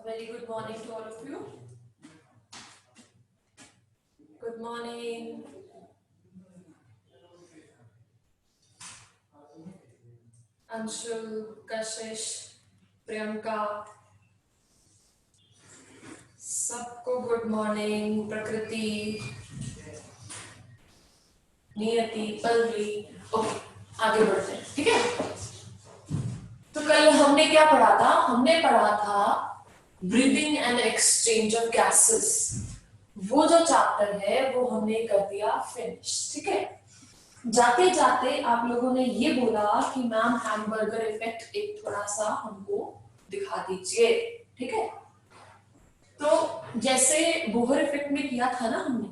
Very good morning to all of you. Good morning. Anshul, Kashish, Priyanka, सबको good morning. प्रकृति, नियति, Pallavi. Okay, आगे बढ़ते हैं. ठीक है. तो कल हमने क्या पढ़ा था? हमने पढ़ा था breathing and exchange of gases. वो जो चैप्टर है वो हमने कर दिया फिनिश. ठीक है. जाते जाते आप लोगों ने ये बोला कि मैम हैमबर्गर इफेक्ट एक थोड़ा सा हमको दिखा दीजिए. ठीक है. तो जैसे बोहर इफेक्ट में किया था ना हमने,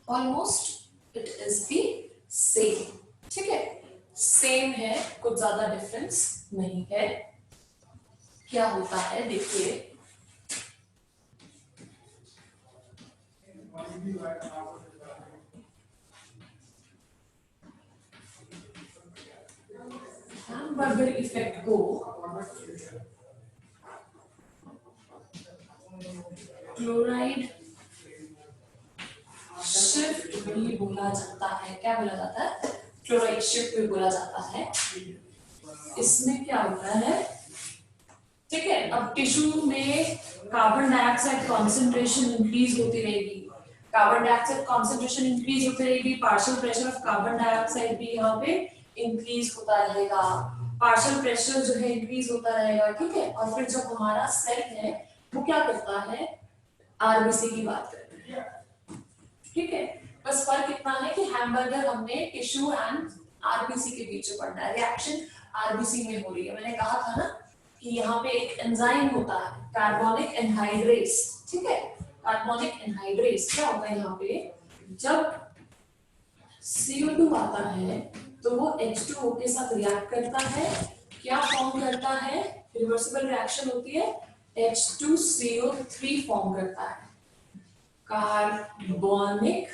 almost it is the same. ठीक है. सेम है, कुछ ज्यादा डिफरेंस नहीं है. क्या होता है देखिए. हैमबर्गर इफेक्ट को क्लोराइड शिफ्ट भी बोला जाता है. क्या बोला जाता है? क्लोराइड शिफ्ट भी बोला जाता है. इसमें क्या होता है? ठीक है. अब टिश्यू में कार्बन डाइऑक्साइड कॉन्सेंट्रेशन इंक्रीज होती रहेगी. कार्बन डाइऑक्साइड कॉन्सेंट्रेशन इंक्रीज होती रहेगी. Partial pressure of carbon dioxide भी यहाँ पे इंक्रीज होता रहेगा. पार्शियल प्रेशर जो है इंक्रीज होता रहेगा. ठीक है. और फिर जो हमारा सेल है वो क्या करता है? आरबीसी की बात करते हैं. ठीक है. बस फर्क इतना है कि हैमबर्गर हमने टिश्यू एंड आरबीसी के बीच में पढ़ना है. रिएक्शन आरबीसी में हो रही है. मैंने कहा था ना कि यहाँ पे एक एंजाइम होता है, कार्बोनिक एनहाइड्रेस. ठीक है. कार्बोनिक एनहाइड्रेस क्या होता है यहाँ पे? जब CO2 आता है तो वो H2O के साथ रिएक्ट करता है. क्या फॉर्म करता है? रिवर्सिबल रिएक्शन होती है. H2CO3 फॉर्म करता है. कार्बोनिक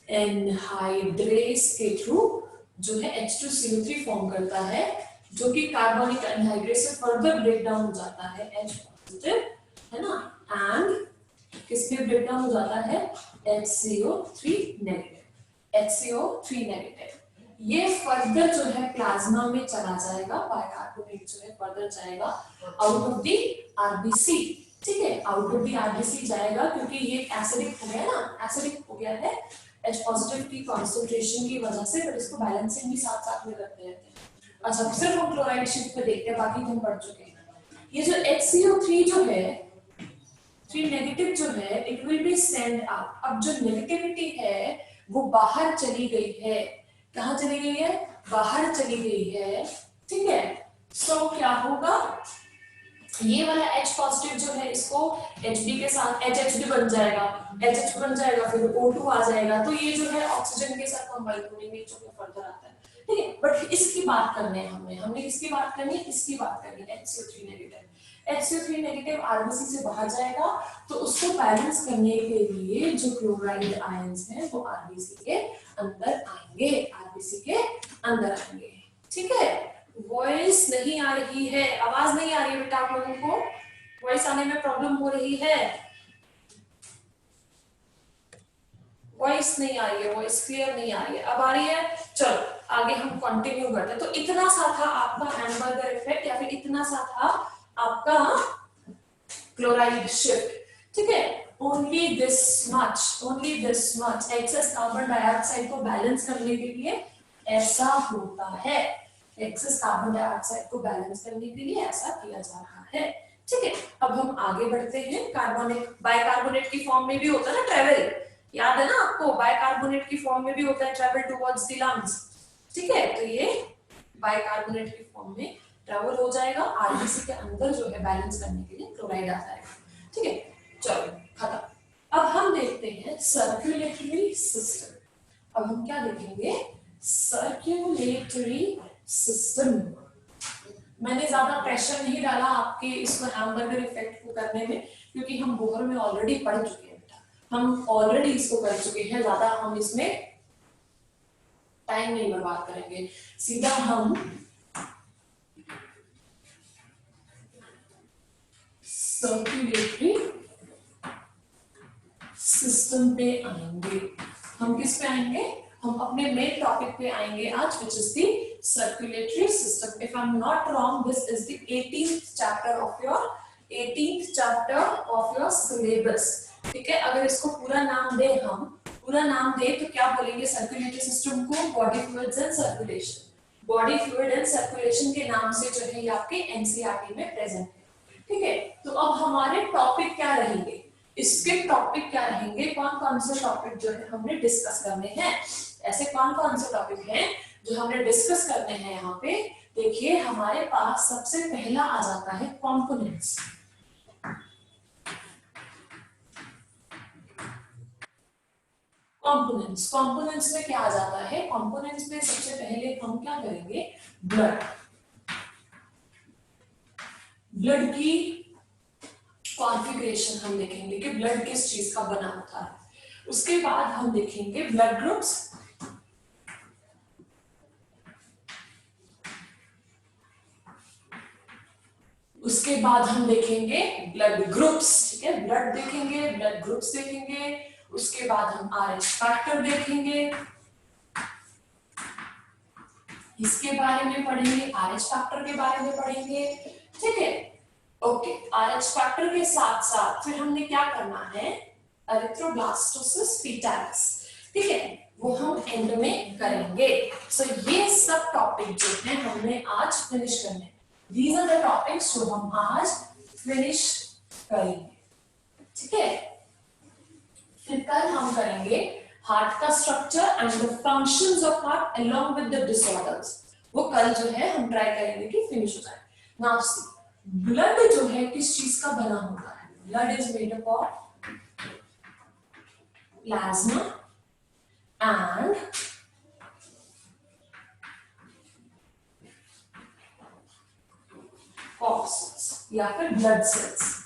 एनहाइड्रेस के थ्रू जो है H2CO3 फॉर्म करता है, जो कि कार्बोनिक एनहाइड्रेस से फर्दर ब्रेक डाउन हो जाता है H पॉजिटिव, है ना, एंड किसमें ब्रेक डाउन हो जाता है? HCO3 negative. HCO3 नेगेटिव ये फर्दर जो है प्लाज्मा में चला जाएगा. बाइकार्बोनेट जो है फर्दर जाएगा आउट ऑफ द आरबीसी. ठीक है. आउट ऑफ द आरबीसी जाएगा क्योंकि ये एसिडिक हो गया ना. एसिडिक हो गया है H पॉजिटिव की कॉन्सेंट्रेशन की वजह से. पर इसको बैलेंसिंग भी साथ साथ में करते रहते हैं. अच्छा, सिर्फ हम क्लोराइड शिफ्ट पे देखते हैं, बाकी हम पढ़ चुके हैं. ये जो HCO3 जो है 3 नेगेटिव जो है, it will be send out. अब जो नेगेटिविटी है वो बाहर चली गई है. कहाँ चली गई है? बाहर चली गई है. ठीक है. सो क्या होगा? ये वाला H पॉजिटिव जो है इसको Hb के साथ HHB बन जाएगा. HH बन जाएगा, फिर O2 आ जाएगा. तो ये जो है ऑक्सीजन के साथ कंबाइन होने जो फर्दर आता है. ठीक है. बट इसकी बात करनी है हमने किसकी बात करनी है? इसकी बात करनी है HCO3 negative. HCO3 negative RBC से बाहर जाएगा तो उसको बैलेंस करने के लिए जो क्लोराइड आयंस हैं वो आरबीसी के अंदर आएंगे. आरबीसी के अंदर आएंगे. ठीक है. वॉइस नहीं आ रही है, आवाज नहीं आ रही है बेटा. आप लोगों को वॉइस आने में प्रॉब्लम हो रही है? वॉइस नहीं आ रही है, वॉइस क्लियर नहीं आ रही है. अब आ रही है. चलो आगे हम कंटिन्यू करते हैं. तो इतना सा था आपका हैमबर्गर इफेक्ट, या फिर इतना सा था आपका क्लोराइड शिफ्ट. ठीक है. Only this much excess carbon dioxide को बैलेंस करने के लिए ऐसा होता है. एक्सेस कार्बन डाइऑक्साइड को बैलेंस करने के लिए ऐसा किया जा रहा है. ठीक है. अब हम आगे बढ़ते हैं. कार्बोनिक बाइकार्बोनेट की फॉर्म में भी होता है ना ट्रेवल. याद है ना आपको? बाइकार्बोनेट की फॉर्म में भी होता है ट्रेवल टुवर्ड्स द लंग्स. ठीक है. तो ये बाइकार्बोनेट की फॉर्म में ट्रेवल हो जाएगा. आरबीसी के अंदर जो है बैलेंस करने के लिए क्लोराइड आ जाएगा. ठीक है. चलो खत्म. अब हम देखते हैं सर्कुलेटरी सिस्टम. अब हम क्या देखेंगे? Circulatory system. मैंने ज्यादा प्रेशर नहीं डाला आपके इसको हैमबर्गर इफेक्ट को करने में, क्योंकि हम बोहर में ऑलरेडी पढ़ चुके हैं बेटा. हम ऑलरेडी इसको कर चुके हैं. ज्यादा हम इसमें टाइम नहीं बर्बाद करेंगे. सीधा हम सर्कुलेटरी सिस्टम पे आएंगे। हम किस पे आएंगे? हम अपने मेन टॉपिक पे आएंगे आज, which is the circulatory system. If I'm not wrong, this is the 18th chapter of your syllabus. ठीक है, अगर इसको पूरा नाम दे, हम पूरा नाम दे तो क्या बोलेंगे सर्कुलेटरी सिस्टम को? Body fluids and circulation. Body fluid and circulation के नाम से जो है ये आपके एनसीईआरटी में प्रेजेंट है। ठीक है, तो अब हमारे टॉपिक क्या रहेंगे? इसके टॉपिक क्या रहेंगे? कौन कौन से टॉपिक जो है हमने डिस्कस करने हैं? ऐसे कौन कौन से टॉपिक हैं जो हमने डिस्कस करने हैं यहाँ पे? देखिए, हमारे पास सबसे पहला आ जाता है कंपोनेंट्स। कंपोनेंट्स में क्या आ जाता है? कंपोनेंट्स में सबसे पहले हम क्या करेंगे? ब्लड की कॉन्फ़िगरेशन हम देखेंगे कि ब्लड किस चीज का बना होता है। उसके बाद हम देखेंगे ब्लड ग्रुप्स, उसके बाद हम देखेंगे ब्लड ग्रुप्स। ठीक है, ब्लड देखेंगे, ब्लड ग्रुप्स देखेंगे, उसके बाद हम आरएच फैक्टर देखेंगे, इसके बारे में पढ़ेंगे, आरएच फैक्टर के बारे में पढ़ेंगे। ठीक है, ओके, आरएच फैक्टर के साथ साथ फिर हमने क्या करना है? Erythroblastosis fetalis. ठीक है, वो हम एंड में करेंगे। सो ये सब टॉपिक जो है हमने आज फिनिश करने। These are the topics जो हम आज फिनिश करेंगे। ठीक है, फिर कल हम करेंगे हार्ट का structure and the functions of heart along with the disorders. वो कल जो है हम ट्राई करेंगे कि फिनिश हो जाए। नाउ सी, ब्लड जो है किस चीज का बना होता है? Blood is made up of plasma and corpuscles या फिर ब्लड सेल्स,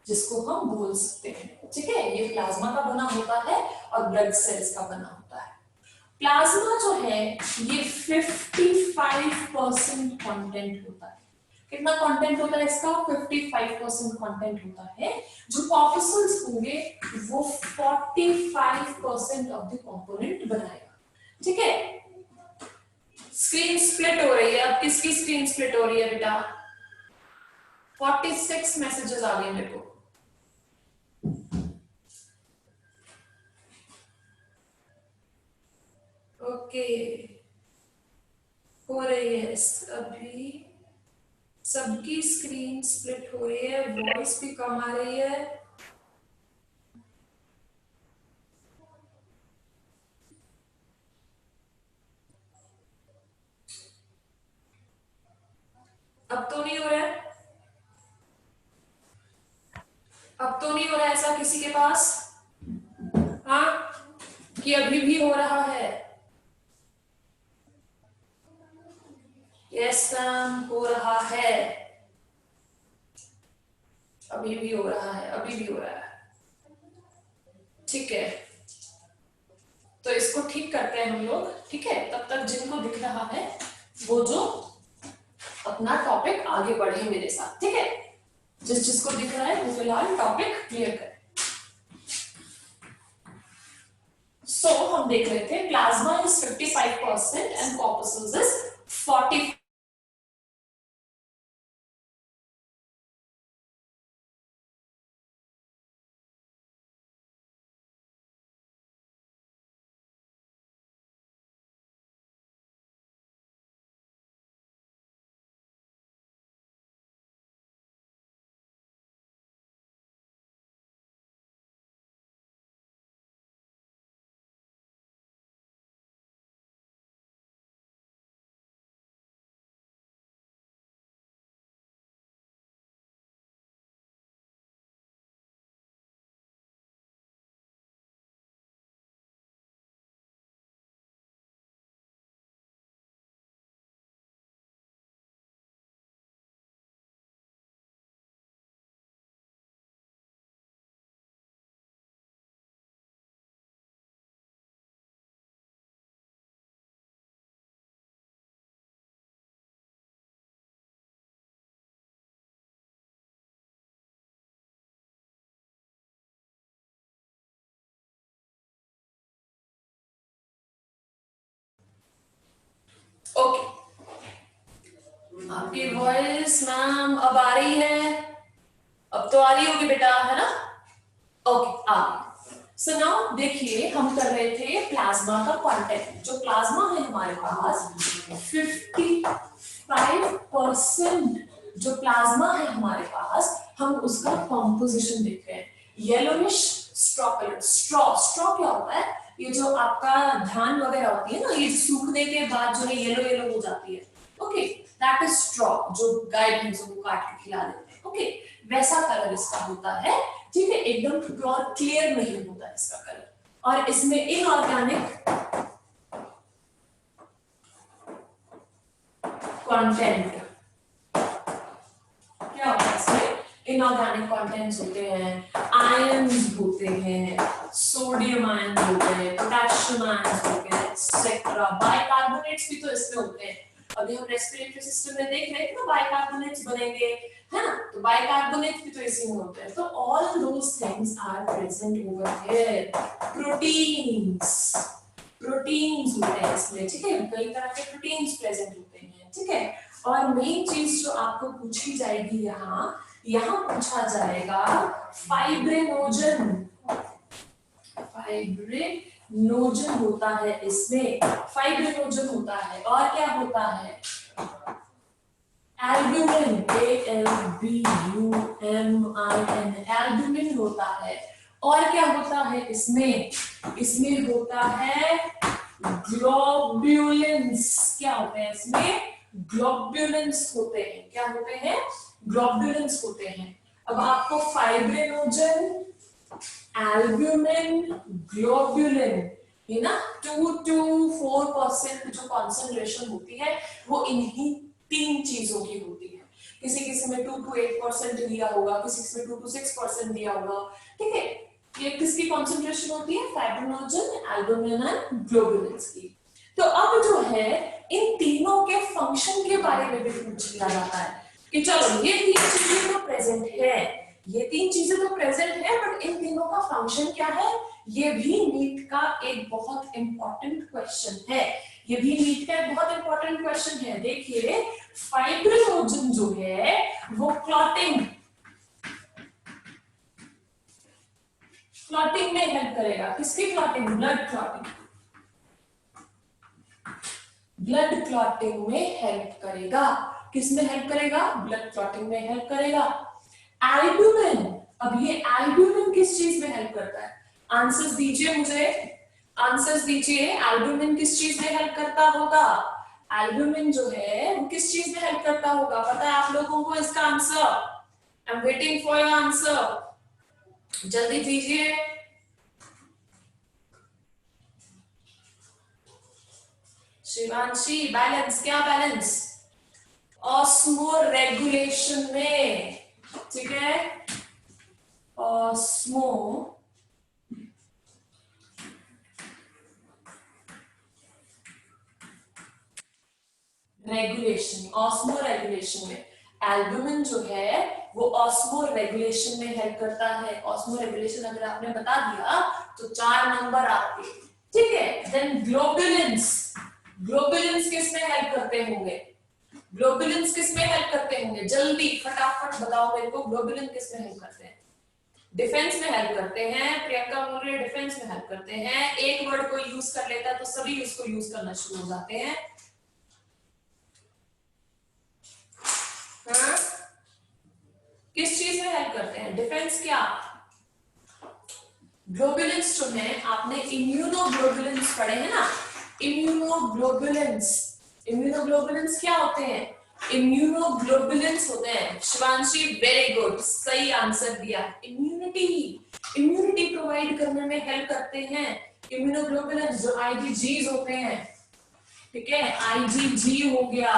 जिसको हम बोल सकते हैं। ठीक है, ये प्लाज्मा का बना होता है और ब्लड सेल्स का बना होता है। प्लाज्मा जो है ये 55% कंटेंट होता है। कितना कंटेंट होता है इसका? 55% कंटेंट होता है। जो कॉर्पसेल्स होंगे वो 45% ऑफ द कंपोनेंट बनाएगा। ठीक है, स्क्रीन स्प्लिट हो रही है। अब किसकी स्क्रीन स्प्लिट हो रही है बेटा? 46 मैसेजेस आ गए मेरे को। ओके, हो रही है अभी सबकी स्क्रीन स्प्लिट हो रही है, वॉइस भी कम आ रही है। अब तो नहीं हो रहा है? अब तो नहीं हो रहा है ऐसा किसी के पास? हाँ, कि अभी भी हो रहा है? यस मैम, हो रहा है। अभी भी हो रहा है, अभी भी हो रहा है। ठीक है, तो इसको ठीक करते हैं हम लोग। ठीक है, तब तक जिनको दिख रहा है वो जो अपना टॉपिक आगे बढ़े मेरे साथ। ठीक है, जिसको दिख रहा है वो फिलहाल टॉपिक क्लियर करें। हम देख रहे थे plasma is 55% and corpuscles is 40 okay, आपकी वॉइस मैम अब आ रही है? अब तो आ रही होगी बेटा, है ना? ओके, आ सो नाउ देखिए, हम कर रहे थे प्लाज्मा का क्वांटिटी। जो प्लाज्मा है हमारे पास 55% जो प्लाज्मा है हमारे पास, हम उसका कॉम्पोजिशन देख रहे हैं। Yellowish straw colour. स्ट्रॉ क्या होता है? ये जो आपका धान वगैरह होती है ना, ये सूखने के बाद जो है येलो येलो हो जाती है। ओके, दैट इज स्ट्रॉ, जो गाय भैंसों को काट के खिला देते हैं। ओके, वैसा कलर इसका होता है। ठीक है, एकदम प्योर क्लियर नहीं होता है इसका कलर। और इसमें इनऑर्गेनिक कंटेंट क्या होता है? इसमें इनऑर्गेनिक कंटेंट्स होते हैं, आयंस होते हैं, सोडियम आयन होते हैं, पोटेशियम आयन होते हैं, एक्सेट्रा। बाइकार्बोनेट्स भी तो इसमें होते हैं। अभी हम रेस्पिरेटरी सिस्टम में देख रहे थे ना, बाइकार्बोनेट्स बनेंगे, है ना? तो बाइकार्बोनेट्स भी तो इसी में होते हैं। तो all those things are present over here. Proteins होते हैं इसमें। ठीक है, कई तरह के प्रोटीन्स प्रेजेंट होते हैं। ठीक है, और मेन चीज जो आपको पूछी जाएगी यहाँ पूछा जाएगा फाइब्रिनोजन। फाइब्रिनोजन होता है इसमें, फाइब्रिनोजन होता है। और क्या होता है? एल्ब्यूमिन, ALBUMIN, एल्ब्यूमिन होता है। और क्या होता है इसमें? इसमें होता है ग्लोब्यूलिन्स। क्या होते हैं इसमें? ग्लोब्यूलिन्स होते हैं। क्या होते हैं? ग्लोब्यूलिन्स होते हैं। अब आपको फाइब्रिनोजन, एल्ब्यूमिन, ग्लोब्यूलिन, ये ना 2 to 4% जो कॉन्सेंट्रेशन होती है वो इन्हीं 3 चीजों की होती है। किसी किसी में 2 to 8% दिया होगा, किसी में 2 to 6% दिया होगा। ठीक है, ये किसकी कॉन्सेंट्रेशन होती है? फाइब्रिनोजन, एल्ब्यूमिन एंड ग्लोब्यूलिन्स की। तो अब जो है इन तीनों के फंक्शन के बारे में भी पूछ लिया जाता है कि चलो ये 3 चीजें तो प्रेजेंट है, ये 3 चीजें तो प्रेजेंट है, बट इन तीनों का फंक्शन क्या है? ये भी नीट का एक बहुत इंपॉर्टेंट क्वेश्चन है। ये भी नीट का एक बहुत इंपॉर्टेंट क्वेश्चन है। देखिए, फाइब्रिनोजन जो है वो क्लॉटिंग में हेल्प करेगा। किसकी clotting? Blood clotting. Blood clotting में हेल्प करेगा। किस में हेल्प करेगा? ब्लड क्लॉटिंग में हेल्प करेगा। एल्ब्यूमिन, अब ये एल्ब्यूमिन किस चीज में हेल्प करता है? आंसर्स दीजिए मुझे, आंसर्स दीजिए। एल्ब्यूमिन किस चीज में हेल्प करता होगा? एल्ब्यूमिन जो है वो किस चीज में हेल्प करता होगा? पता है आप लोगों को इसका answer? I am waiting for your answer, जल्दी दीजिए। शिवांशी, बैलेंस, क्या बैलेंस? ऑस्मो रेगुलेशन में। ठीक है, ऑस्मो रेगुलेशन, ऑस्मो रेगुलेशन में एल्ब्यूमिन जो है वो ऑस्मो रेगुलेशन में हेल्प करता है। ऑस्मो रेगुलेशन अगर आपने बता दिया तो 4 नंबर आपके। ठीक है, देन ग्लोबुलिन्स, ग्लोबुलिन्स किस में हेल्प करते होंगे? ग्लोबुलिन्स किस में हेल्प करते होंगे? जल्दी फटाफट बताओ मेरे को, ग्लोबुलिन किस में हेल्प करते हैं? डिफेंस में हेल्प करते हैं। प्रियंका बोल रही है डिफेंस में हेल्प करते हैं। एक वर्ड को यूज कर लेता है तो सभी उसको यूज करना शुरू हो जाते हैं। हाँ? किस चीज में हेल्प करते हैं? डिफेंस। क्या? ग्लोबुलिन्स जो है, आपने इम्यूनोग्लोबुलिन्स पढ़े हैं ना? इम्यूनोग्लोबुलिन्स, इम्यूनोग्लोबुलिन्स क्या होते हैं? इम्यूनोग्लोबुलिन्स होते हैं। शिवांशी वेरी गुड, सही आंसर दिया। इम्यूनिटी, इम्यूनिटी प्रोवाइड करने में हेल्प करते हैं इम्यूनोग्लोबुलिन्स, जो आईजीजीज होते हैं। ठीक है, आईजीजी हो गया,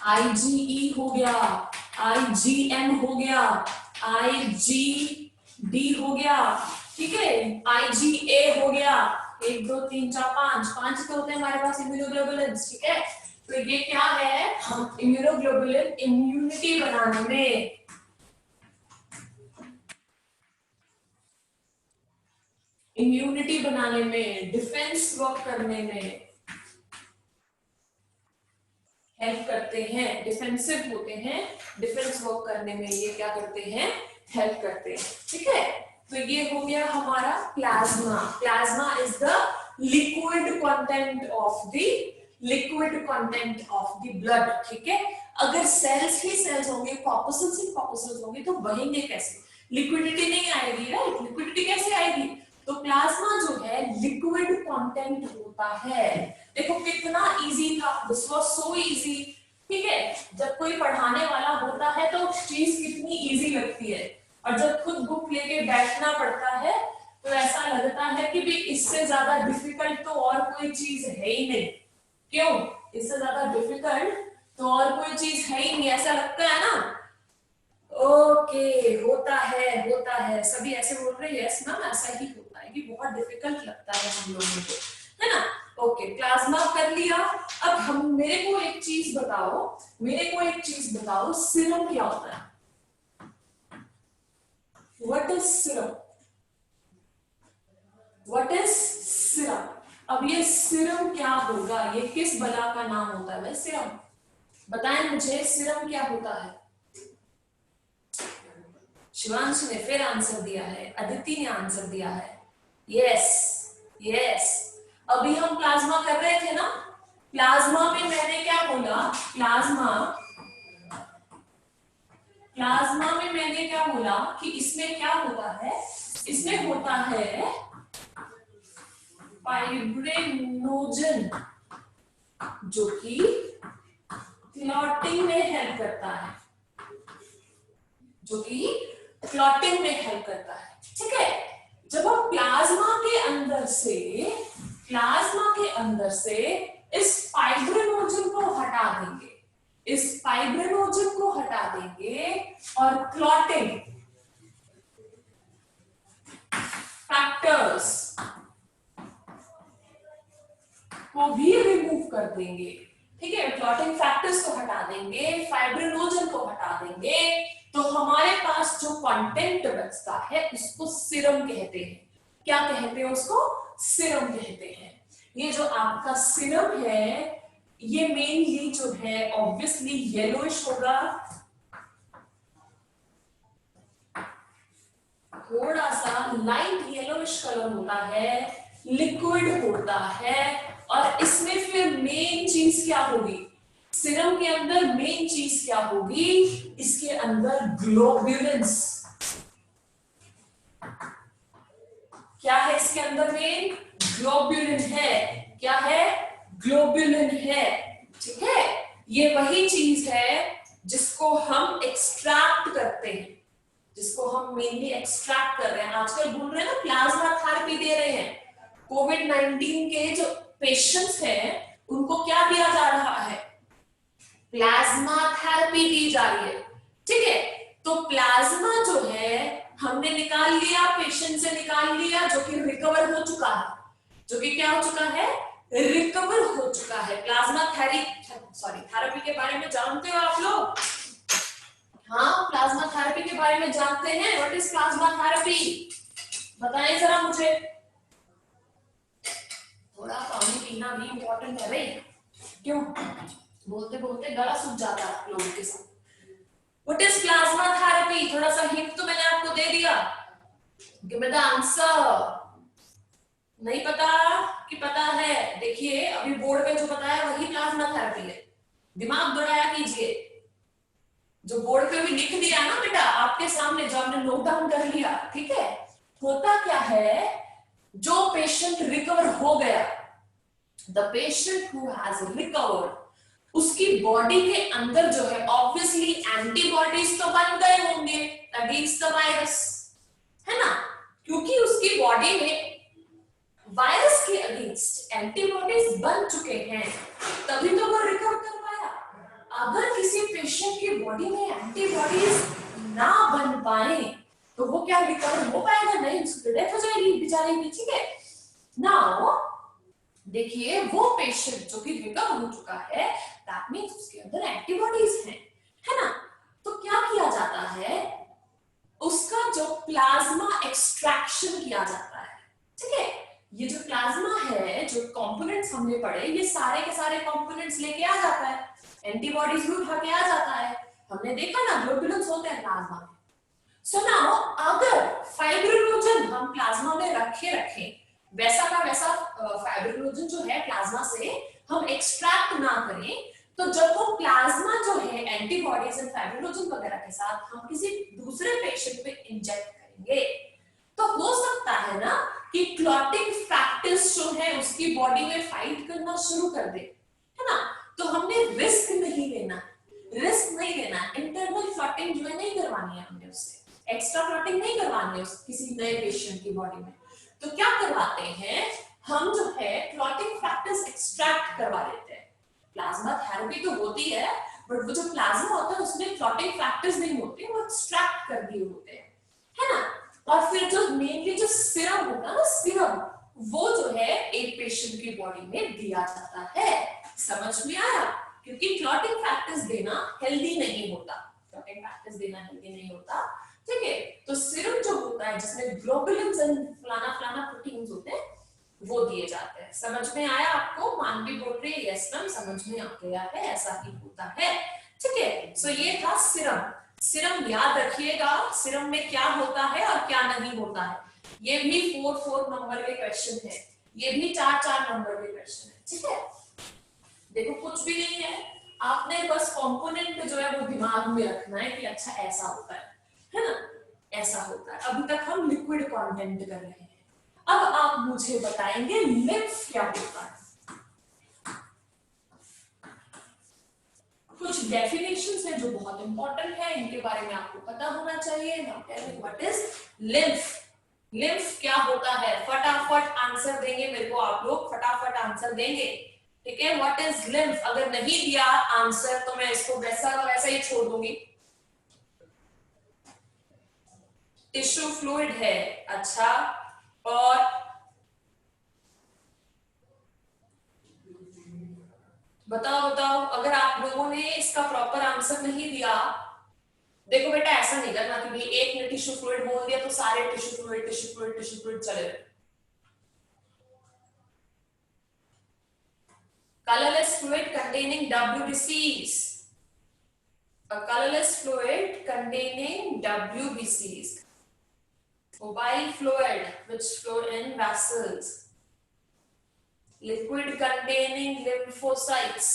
आईजीई हो गया, आईजीएम हो गया, आईजीडी हो गया। ठीक है, आईजीए हो गया। 1 2 3 4 5 तो होते हैं हमारे पास इम्यूनोग्लोबुलिन्स। ठीक है, तो ये क्या है? हम इम्यूनोग्लोबुलिन इम्यूनिटी बनाने में, इम्यूनिटी बनाने में, डिफेंस वर्क करने में, हेल्प करते हैं, डिफेंसिव होते हैं, डिफेंस वर्क करने में ये क्या करते हैं, हेल्प करते हैं। ठीक है, तो ये हो गया हमारा plasma. Plasma is the liquid content of the blood. ठीक है, अगर सेल्स ही सेल्स होंगे, कॉर्पस्कल्स ही कॉर्पस्कल्स होंगे तो बहेंगे कैसे, लिक्विडिटी नहीं आएगी, राइट? लिक्विडिटी कैसे आएगी? तो प्लाज्मा जो है लिक्विड कंटेंट होता है। देखो कितना इजी था, दिस वाज सो इजी। ठीक है, जब कोई पढ़ाने वाला होता है तो चीज कितनी इजी लगती है, और जब खुद बुक लेके बैठना पड़ता है तो ऐसा लगता है कि भी इससे ज्यादा डिफिकल्ट तो और कोई चीज है ही नहीं। क्यों? इससे ज्यादा डिफिकल्ट तो और कोई चीज है ही नहीं, ऐसा लगता है ना? ओके, होता है, सभी ऐसे बोल रहे हैं, यस मैम ऐसा ही होता है कि बहुत डिफिकल्ट लगता है हम लोगों को, है ना? ओके, प्लाज्मा कर लिया। अब हम मेरे को एक चीज बताओ, सीरम क्या होता है? What is serum? What is serum? अब ये सीरम क्या होगा, ये किस बला का नाम होता है भाई सीरम? बताएं मुझे, सीरम क्या होता है? शिवांशु ने फिर आंसर दिया है, अदिति ने आंसर दिया है, यस यस। अभी हम प्लाज्मा कर रहे थे ना, प्लाज्मा में मैंने क्या बोला, प्लाज्मा में मैंने क्या बोला कि इसमें क्या होता है, इसमें होता है फाइब्रिनोजन, जो कि क्लॉटिंग में हेल्प करता है, ठीक है? जब हम प्लाज्मा के अंदर से इस फाइब्रिनोजन को हटा देंगे और क्लॉटिंग फैक्टर्स को भी रिमूव कर देंगे। ठीक है, क्लॉटिंग फैक्टर्स को हटा देंगे, फाइब्रिनोजन को हटा देंगे, तो हमारे पास जो कंटेंट बचता है उसको सीरम कहते हैं। क्या कहते हैं उसको? सीरम कहते हैं। ये जो आपका सीरम है ये मेनली जो है ऑब्वियसली येलोइश होगा, थोड़ा सा लाइट येलोइश कलर होता है, लिक्विड होता है, और इसमें फिर मेन चीज क्या होगी, सीरम के अंदर मेन चीज क्या होगी, इसके अंदर ग्लोब्यूलिन्स। क्या है इसके अंदर मेन? ग्लोब्यूलिन है। क्या है? ग्लोब्यूलिन है। ठीक है, ये वही चीज है जिसको हम एक्सट्रैक्ट करते हैं, जिसको हम मेनली एक्सट्रैक्ट कर रहे हैं। आजकल बोल रहे हैं ना प्लाज्मा थेरेपी दे रहे हैं, कोविड-19 के जो पेशेंट्स हैं उनको क्या दिया जा रहा है? प्लाज्मा थेरेपी दी जा रही है। ठीक है, तो प्लाज्मा जो है हमने निकाल लिया, पेशेंट से निकाल लिया, जो कि रिकवर हो चुका है, जो कि क्या हो चुका है? रिकवर हो चुका है। प्लाज्मा थेरेपी के बारे में जानते हो आप लोग? हाँ, प्लाज्मा थेरेपी के बारे में जानते हैं। What is plasma therapy? बताएं जरा मुझे। थोड़ा पानी पीना भी इम्पोर्टेंट है भाई, क्यों? बोलते बोलते गला सूख जाता है लोगों के साथ। What is plasma therapy? थोड़ा सा हिंट तो मैंने आपको दे दिया। Give me the answer. नहीं पता कि पता है? देखिए अभी बोर्ड में जो बताया वही प्लाज्मा थेरेपी है, दिमाग दौड़ाया कीजिए। जो बोर्ड पे भी लिख दिया ना बेटा आपके सामने, जो आपने नोट डाउन कर लिया, ठीक है? होता क्या है, जो पेशेंट रिकवर हो गया, the patient who has recovered, उसकी बॉडी के अंदर जो है ऑब्वियसली एंटीबॉडीज तो बन गए होंगे अगेंस्ट द वायरस, है ना? क्योंकि उसकी बॉडी में वायरस के अगेंस्ट एंटीबॉडीज बन चुके हैं, तभी तो वो रिकवर कर पाया। अगर किसी पेशेंट की बॉडी में एंटीबॉडीज ना बन पाए तो वो क्या रिकवर हो पाएगा? नहीं, उसकी डेथ हो जाएगी बेचारे की। ठीक है, नाउ देखिए वो पेशेंट जो कि रिकवर हो चुका है, दैट मींस उसके अंदर एंटीबॉडीज हैं, है ना? तो क्या किया जाता है, उसका जो प्लाज्मा एक्सट्रैक्शन किया जाता है। ठीक है, ये जो प्लाज्मा है, जो कंपोनेंट्स हमने पढ़े, ये सारे के सारे कंपोनेंट्स लेके आ जाता है, एंटीबॉडीज भी उठा के आ जाता है। हमने देखा ना ग्लोबुलिन्स होते हैं प्लाज्मा में। सो नाउ अगर फाइब्रिनोजन हम प्लाज्मा में रखे वैसा का वैसा फाइब्रिनोजन जो है प्लाज्मा से हम एक्सट्रैक्ट ना करें, तो जब वो प्लाज्मा जो है एंटीबॉडीज एंड फाइब्रिनोजन वगैरह के साथ हम किसी दूसरे पेशेंट पे इंजेक्ट करेंगे, तो हो सकता है ना कि क्लॉटिंग फैक्टर्स जो है उसकी बॉडी में फाइट करना शुरू कर दे, है ना। तो हमने रिस्क नहीं लेना, इंटरनल क्लॉटिंग जो है नहीं करवानी है हमने उससे, एक्स्ट्रा क्लॉटिंग नहीं करवानी है किसी नए पेशेंट की बॉडी में। तो क्या करवाते हैं हम, जो है क्लॉटिंग फैक्टर्स एक्सट्रैक्ट करवा देते हैं। प्लाज्मा थेरेपी तो होती है, बट वो जो प्लाज्मा होता है उसमें क्लॉटिंग फैक्टर्स नहीं होते, वो एक्सट्रैक्ट कर दिए होते हैं, है ना। और फिर जो मेनली जो सीरम होता है ना, सीरम, वो जो है एक पेशेंट की बॉडी में दिया जाता है। समझ में आया? क्योंकि क्लॉटिंग फैक्टर्स देना हेल्दी नहीं होता, ठीक है। तो सीरम जो होता है जिसमें ग्लोबुलिन्स एंड फलाना फलाना प्रोटीन्स होते हैं वो दिए जाते हैं। समझ में आया आपको? मानवी बोल रही है यस मैम, समझ में आ गया है, ऐसा ही होता है, ठीक है। सो ये था सीरम याद रखिएगा, सीरम में क्या होता है और क्या नहीं होता है। ये भी 4 नंबर के क्वेश्चन है, ये भी 4 नंबर के क्वेश्चन है, ठीक है। देखो कुछ भी नहीं है, आपने बस कंपोनेंट जो है वो दिमाग में रखना है कि अच्छा ऐसा होता है ना, ऐसा होता है। अभी तक हम लिक्विड कंटेंट कर रहे हैं, अब आप मुझे बताएंगे लिम्फ क्या होता है। कुछ डेफिनेशंस है जो बहुत इंपॉर्टेंट है, इनके बारे में आपको पता होना चाहिए। What is lymph? लिम्फ क्या होता है? फटाफट आंसर देंगे मेरे को, आप लोग फटाफट आंसर देंगे, ठीक है। What is lymph? अगर नहीं दिया आंसर तो मैं इसको वैसा वैसा ही छोड़ दूंगी। टिश्यू फ्लूइड है, अच्छा। और बताओ अगर आप लोगों ने इसका प्रॉपर आंसर नहीं दिया, देखो बेटा ऐसा नहीं करना कि भाई एक ने टिश्यू फ्लूइड बोल दिया तो सारे टिश्यू फ्लूइड चले गए। colorless fluid containing WBCs, a colorless fluid containing WBCs, mobile fluid which flow in vessels, liquid containing lymphocytes।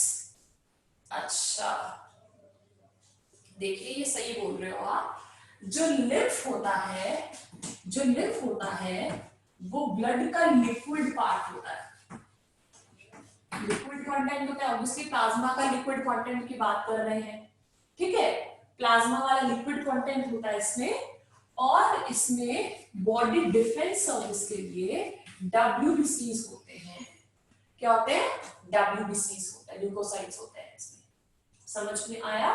अच्छा देखिए ये सही बोल रहे हो आप। जो लिम्फ होता है वो ब्लड का लिक्विड पार्ट होता है। लिक्विड कंटेंट होता है, ऑब्वियसली प्लाज्मा का लिक्विड कंटेंट की बात कर रहे हैं, ठीक है। प्लाज्मा वाला लिक्विड कंटेंट होता है इसमें, और इसमें बॉडी डिफेंस सर्विस के लिए WBCs होते हैं। क्या होते हैं? WBCs होते हैं, ल्यूकोसाइट्स होते हैं इसमें। समझ में आया?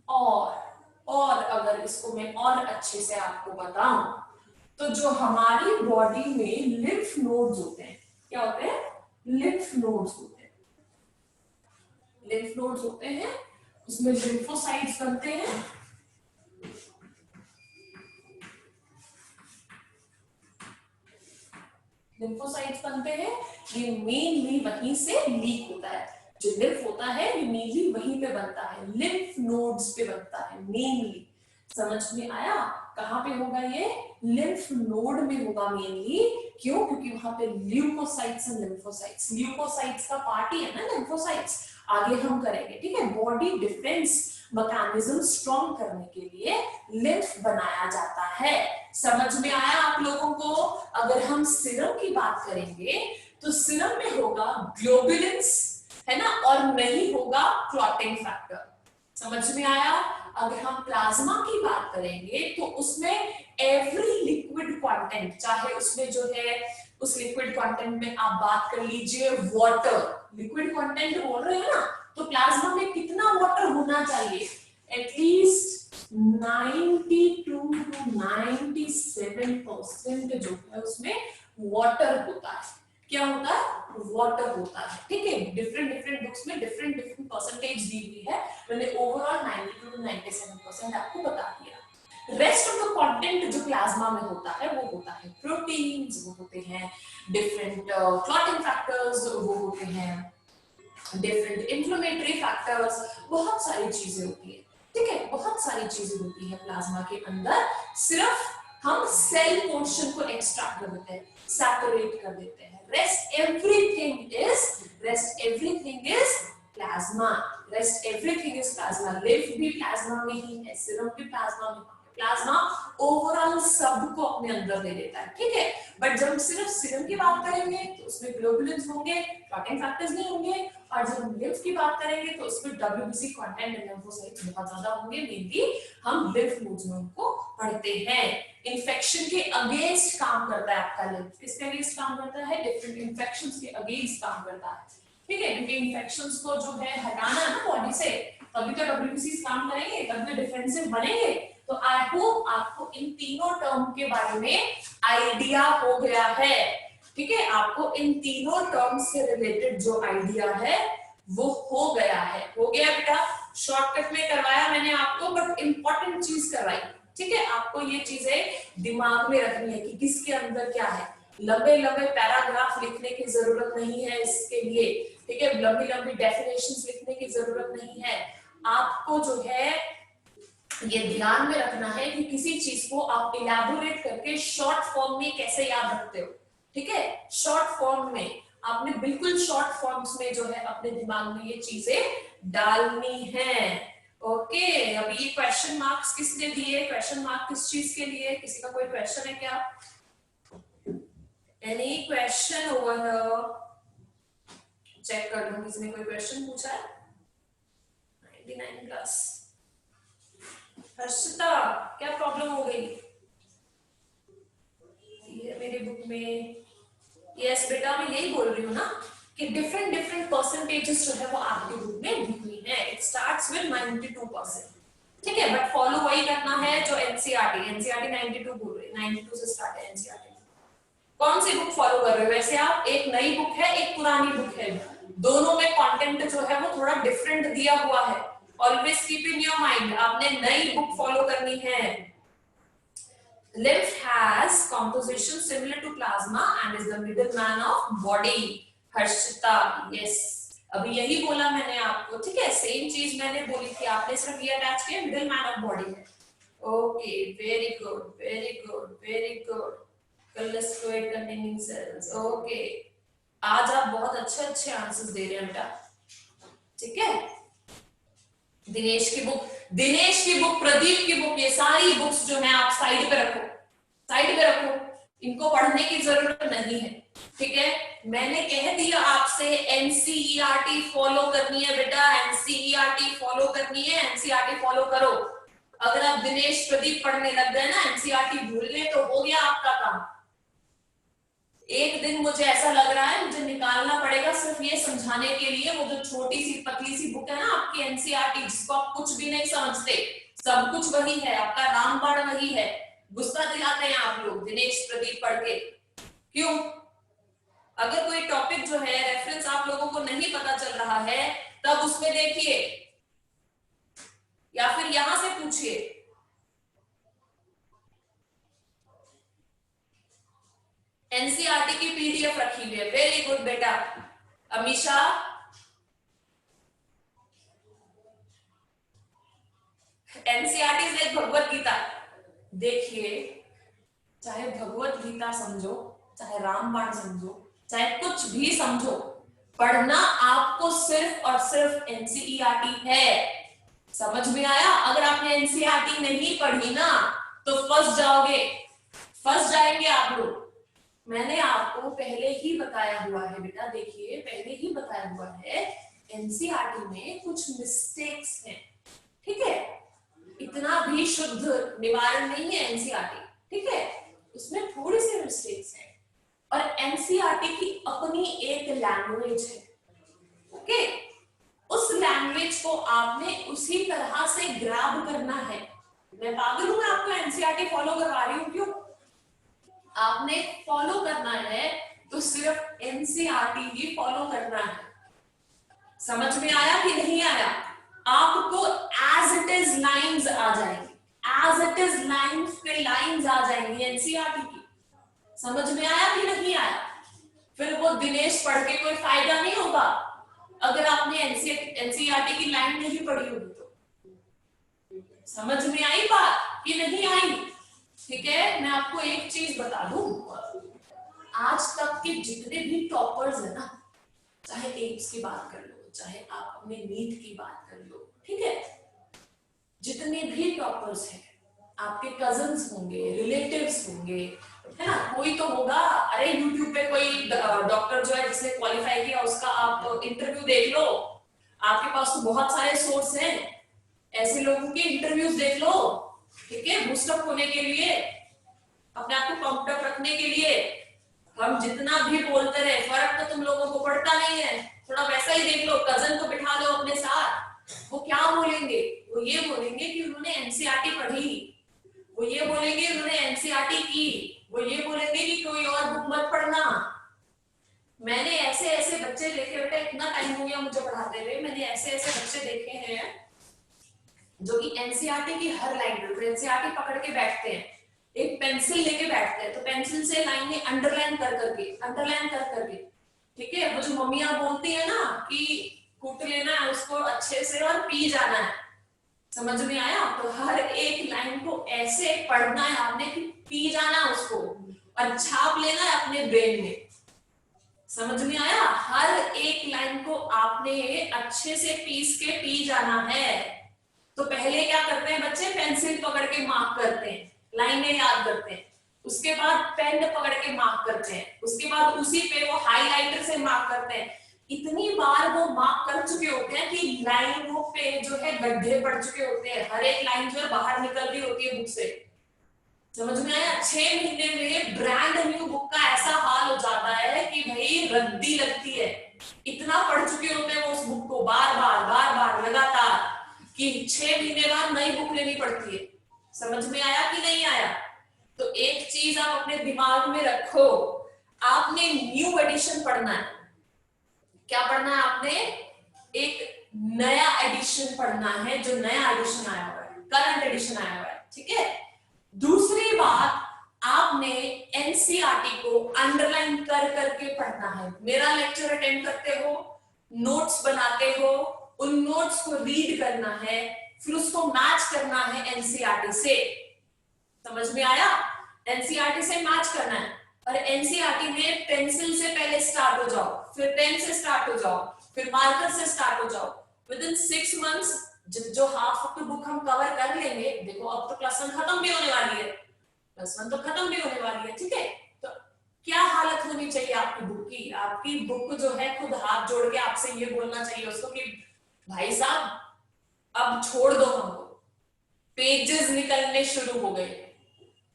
और अगर इसको मैं और अच्छे से आपको बताऊं तो जो हमारी बॉडी में लिम्फ नोड्स होते हैं, क्या होते हैं? लिम्फ नोड्स होते हैं, उसमें लिम्फोसाइट्स बनते हैं। ये मेनली वहीं से लीक होता है। जो लिम्फ होता है ये मेनली वहीं पे बनता है, लिम्फ नोड्स पे बनता है मेनली। समझ में आया? कहाँ पे होगा ये? लिम्फ नोड में होगा मेनली। क्यों? क्योंकि वहां पे ल्यूकोसाइट्स एंड लिम्फोसाइट्स, ल्यूकोसाइट्स का पार्ट ही है ना लिम्फोसाइट्स, आगे हम करेंगे, ठीक है। बॉडी डिफेंस मैकेनिज्म स्ट्रॉन्ग करने के लिए लिम्फ बनाया जाता है। समझ में आया आप लोगों को? अगर हम सीरम की बात करेंगे तो सीरम में होगा ग्लोबुलिन्स, है ना, और नहीं होगा क्लॉटिंग फैक्टर। समझ में आया? अगर हम प्लाज्मा की बात करेंगे तो उसमें एवरी लिक्विड कंटेंट, चाहे उसमें जो है उस लिक्विड कंटेंट में आप बात कर लीजिए वाटर, लिक्विड कंटेंट बोल रहे हैं ना, तो प्लाज्मा में कितना वाटर होना चाहिए? एटलीस्ट 92 to 97% जो है उसमें वाटर होता है। क्या होता है? वाटर होता है, ठीक है। डिफरेंट बुक्स में डिफरेंट परसेंटेज दी हुई है, मैंने ओवरऑल 92 to 97% आपको बता दिया। रेस्ट ऑफ द कंटेंट जो प्लाज्मा में होता है वो होता है प्रोटीन्स, वो होते हैं डिफरेंट क्लॉटिंग फैक्टर्स, वो होते हैं डिफरेंट इन्फ्लेमेटरी फैक्टर्स, बहुत सारी चीजें होती है, ठीक है, बहुत सारी चीजें होती है प्लाज्मा के अंदर। सिर्फ हम सेल पोर्शन को एक्सट्रैक्ट कर देते हैं, सेपरेट कर देते हैं। Rest everything is plasma, rest everything is plasma. Live भी प्लाज्मा में ही है, सीरम भी प्लाज्मा में है। प्लाज्मा ओवरऑल सबको अपने अंदर ले लेता है, ठीक है। बट जब हम सिर्फ सीरम की बात करेंगे तो उसमें ग्लोबुलिन्स होंगे, क्लॉटिंग फैक्टर्स नहीं होंगे। और जब हम लिम्फ की बात करेंगे तो उसमें WBC कंटेंट एंड लिम्फोसाइट्स बहुत ज्यादा होंगे। मेनली हम लिम्फ नोड्स में उनको पढ़ते हैं। इन्फेक्शन के अगेंस्ट काम करता है आपका लिम्फ। किसके अगेंस्ट काम करता है? डिफरेंट इन्फेक्शंस के अगेंस्ट काम करता है, ठीक है। क्योंकि इन्फेक्शंस को जो है हटाना है ना बॉडी से, तभी तो WBC काम करेंगे, तभी तो डिफेंसिव बनेंगे। तो आई होप आपको इन तीनों टर्म के बारे में आइडिया हो गया है, ठीक है। आपको इन तीनों टर्म से रिलेटेड जो आइडिया है वो हो गया है। हो गया बेटा, शॉर्टकट में करवाया मैंने आपको, बट इंपॉर्टेंट चीज करवाई, ठीक है। आपको ये चीजें दिमाग में रखनी है कि किसके अंदर क्या है। लंबे लंबे पैराग्राफ लिखने की जरूरत नहीं है इसके लिए, ठीक है। लंबी लंबी डेफिनेशंस लिखने की जरूरत नहीं है। आपको जो है ये ध्यान में रखना है कि किसी चीज को आप इलैबोरेट करके शॉर्ट फॉर्म में कैसे याद रखते हो, ठीक है। शॉर्ट फॉर्म में आपने बिल्कुल शॉर्ट फॉर्म्स में जो है अपने दिमाग में ये चीजें डालनी है। ओके, अब ये क्वेश्चन मार्क्स किसने दिए? क्वेश्चन मार्क किस चीज के लिए? किसी का कोई क्वेश्चन है क्या? Any question over here? Check कर लूं किसी ने कोई क्वेश्चन पूछा है? 99 प्लस। हर्षिता, क्या प्रॉब्लम हो गई? ये मेरी बुक में, यस बेटा मैं यही बोल रही हूँ ना कि डिफरेंट डिफरेंट परसेंटेजेस जो है वो आपकी बुक में दी हुई है। इट स्टार्ट्स विद 92%, ठीक है। बट फॉलो वही करना है जो एनसीईआरटी 92 बोल रही है, 92 से स्टार्ट है एनसीईआरटी। कौन सी बुक फॉलो कर रहे हो वैसे आप? एक नई बुक है, एक पुरानी बुक है, दोनों में कंटेंट जो है वो थोड़ा डिफरेंट दिया हुआ है। Always keep in your mind, आपने नई बुक फॉलो करनी है। Lymph has composition similar to plasma and is the middleman of body. Harshita, yes, अभी यही बोला मैंने आपको, ठीक है। सेम चीज मैंने बोली थी, आपने सिर्फ ये अटैच किया, मिडलमैन ऑफ बॉडी है। Okay, very good very good very good. Cholesterol containing cells, okay. आज आप बहुत अच्छे अच्छे आंसर्स दे रहे हैं बेटा, ठीक है। दिनेश की बुक, प्रदीप की बुक, ये सारी बुक्स जो है आप साइड पे रखो, साइड पे रखो, इनको पढ़ने की जरूरत नहीं है, ठीक है। मैंने कह दिया आपसे एनसीईआरटी फॉलो करनी है बेटा, एनसीईआरटी फॉलो करनी है, एनसीईआरटी फॉलो करो। अगर आप दिनेश प्रदीप पढ़ने लग गए ना, एनसीईआरटी भूल गए तो हो गया आपका काम। एक दिन मुझे ऐसा लग रहा है मुझे निकालना पड़ेगा सिर्फ ये समझाने के लिए, वो जो छोटी सी पतली सी बुक है ना आपकी एनसीईआरटी, जिसको आप कुछ भी नहीं समझते, सब कुछ वही है, आपका रामबाण वही है। गुस्सा दिलाते हैं आप लोग दिनेश प्रदीप पढ़ के, क्यों? अगर कोई टॉपिक जो है रेफरेंस आप लोगों को नहीं पता चल रहा है तब उसमें देखिए या फिर यहां से पूछिए। एनसीईआरटी की पीडीएफ रखी हुई है, वेरी गुड बेटा। अमीशा, एनसीईआरटी से भगवत गीता देखिए, चाहे भगवत गीता समझो, चाहे रामबाण समझो, चाहे कुछ भी समझो, पढ़ना आपको सिर्फ और सिर्फ एनसीईआरटी है। समझ में आया? अगर आपने एनसीईआरटी नहीं पढ़ी ना तो फंस जाओगे, फंस जाएंगे आप लोग। मैंने आपको पहले ही बताया हुआ है बेटा, देखिए पहले ही बताया हुआ है एनसीईआरटी में कुछ मिस्टेक्स हैं, ठीक है। इतना भी शुद्ध निवारण नहीं है एनसीईआरटी, ठीक है, उसमें थोड़ी सी मिस्टेक्स हैं। और एनसीईआरटी की अपनी एक लैंग्वेज है, ओके। उस लैंग्वेज को आपने उसी तरह से ग्रैब करना है। मैं पागल हूं, मैं आपको एनसीईआरटी फॉलो करवा रही हूं, क्यों? आपने फॉलो करना है तो सिर्फ एनसीईआरटी ही फॉलो करना है। समझ में आया कि नहीं आया? आपको एज इट इज लाइंस आ जाएंगी, एज इट इज लाइंस पे लाइंस आ जाएंगी एनसीईआरटी की। समझ में आया कि नहीं आया? फिर वो दिनेश पढ़ के कोई फायदा नहीं होगा, अगर आपने एनसीईआरटी की लाइन नहीं पढ़ी होगी तो। समझ में आई बात कि नहीं आई? ठीक है, मैं आपको एक चीज बता दूं, आज तक के जितने भी टॉपर्स है ना, चाहे एम्स की बात कर लो, चाहे आप अपने नीट की बात कर लो, ठीक है, जितने भी टॉपर्स हैं, आपके कजन्स होंगे, रिलेटिव्स होंगे, है ना, कोई तो होगा। अरे यूट्यूब पे कोई डॉक्टर जो है जिसने क्वालिफाई किया उसका आप इंटरव्यू देख लो, आपके पास तो बहुत सारे सोर्स हैं, ऐसे लोगों के इंटरव्यूज देख लो, ठीक है, बूस्टअप होने के लिए, अपने आप को पंप्ड अप रखने के लिए। हम जितना भी बोलते रहे फर्क तो तुम लोगों को पड़ता नहीं है। थोड़ा वैसा ही देख लो, कजन को बिठा लो अपने साथ, वो क्या बोलेंगे? वो ये बोलेंगे कि उन्होंने एनसीईआरटी पढ़ी, वो ये बोलेंगे उन्होंने एनसीईआरटी की, वो ये बोलेंगे कि कोई और बुक मत पढ़ना। मैंने ऐसे ऐसे बच्चे देखे, बेटा इतना टाइम हो गया मुझे पढ़ाते हुए, मैंने ऐसे ऐसे बच्चे देखे हैं जो कि एनसीईआरटी की हर लाइन पे एनसीईआरटी पकड़ के बैठते हैं, एक पेंसिल लेके बैठते हैं, तो पेंसिल से लाइनें अंडरलाइन कर करके, ठीक है, वो जो मम्मियां बोलती है ना कि कूट लेना है उसको अच्छे से और पी जाना है, समझ में आया? तो हर एक लाइन को ऐसे पढ़ना है आपने कि पी जाना उसको और छाप लेना है अपने ब्रेन में। समझ में आया? हर एक लाइन को आपने अच्छे से पीस के पी जाना है। तो पहले क्या करते हैं बच्चे? पेंसिल पकड़ के मार्क करते हैं, लाइनें याद करते हैं, उसके बाद पेन पकड़ के मार्क करते हैं, उसके बाद उसी पे वो हाईलाइटर से मार्क करते हैं। इतनी बार वो मार्क कर चुके होते हैं कि लाइनों पे जो है गड्ढे पड़ चुके होते हैं, हर एक लाइन जो है बाहर निकल रही होती है बुक से। समझ में आया? 6 महीने में ब्रांड न्यू बुक का ऐसा हाल हो जाता है कि भाई रद्दी लगती है, इतना पढ़ चुके होते हैं वो उस बुक को बार बार लगातार कि 6 महीने बाद नई बुक लेनी पड़ती है। समझ में आया कि नहीं आया? तो एक चीज आप अपने दिमाग में रखो, आपने न्यू एडिशन पढ़ना है। क्या पढ़ना है आपने? एक नया एडिशन पढ़ना है, जो नया एडिशन आया हुआ है, करंट एडिशन आया हुआ है, ठीक है। दूसरी बात, आपने एनसीईआरटी को अंडरलाइन कर करके पढ़ना है। मेरा लेक्चर अटेंड करते हो, नोट्स बनाते हो, उन नोट्स को रीड करना है, फिर उसको मैच करना है एनसीईआरटी से। समझ में आया? एनसीईआरटी से मैच करना है। और एनसीईआरटी में पेंसिल से पहले स्टार्ट हो जाओ, फिर पेन से स्टार्ट हो जाओ, फिर मार्कर से स्टार्ट हो जाओ। विद इन 6 मंथ्स जो हाफ ऑफ द बुक हम कवर कर लेंगे, देखो अब तो क्लास 1 खत्म भी होने वाली है, क्लास 1 तो खत्म भी होने वाली है, ठीक है। तो क्या हालत होनी चाहिए आपकी बुक की? आपकी बुक जो है खुद हाथ जोड़ के आपसे ये बोलना चाहिए उसको कि भाई साहब अब छोड़ दो हमको, पेजेस निकलने शुरू हो गए,